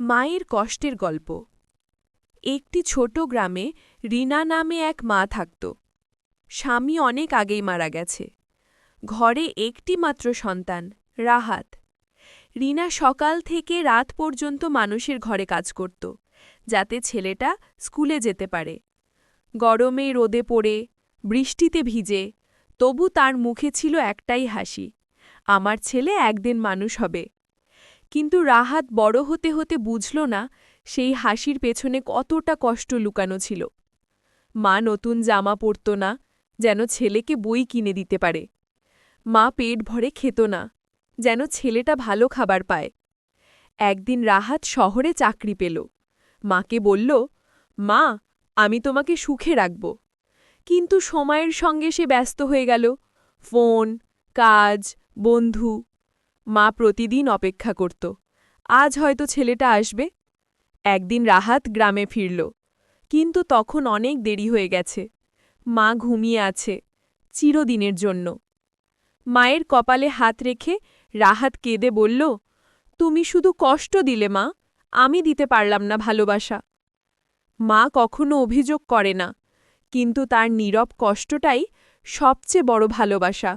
মায়ের কষ্টের গল্প। একটি ছোট গ্রামে রিনা নামে এক মা থাকত। স্বামী অনেক আগেই মারা গেছে। ঘরে একটি মাত্র সন্তান, রাহাত। রিনা সকাল থেকে রাত পর্যন্ত মানুষের ঘরে কাজ করত, যাতে ছেলেটা স্কুলে যেতে পারে। গরমে রোদে পড়ে, বৃষ্টিতে ভিজে, তবু তার মুখে ছিল একটাই হাসি, আমার ছেলে একদিন মানুষ হবে। কিন্তু রাহাত বড় হতে হতে বুঝল না সেই হাসির পেছনে কতটা কষ্ট লুকানো ছিল। মা নতুন জামা পরত না, যেন ছেলেকে বই কিনে দিতে পারে। মা পেট ভরে খেত না, যেন ছেলেটা ভালো খাবার পায়। একদিন রাহাত শহরে চাকরি পেল। মাকে বলল, মা, আমি তোমাকে সুখে রাখব। কিন্তু সময়ের সঙ্গে সে ব্যস্ত হয়ে গেল, ফোন, কাজ, বন্ধু। মা প্রতিদিন অপেক্ষা করত, আজ হয়তো ছেলেটা আসবে। একদিন রাহাত গ্রামে ফিরল, কিন্তু তখন অনেক দেরি হয়ে গেছে। মা ঘুমিয়ে আছে, চিরদিনের জন্য। মায়ের কপালে হাত রেখে রাহাত কেঁদে বলল, তুমি শুধু কষ্ট দিলে মা, আমি দিতে পারলাম না ভালোবাসা। মা কখনো অভিযোগ করে না, কিন্তু তার নীরব কষ্টটাই সবচেয়ে বড় ভালোবাসা।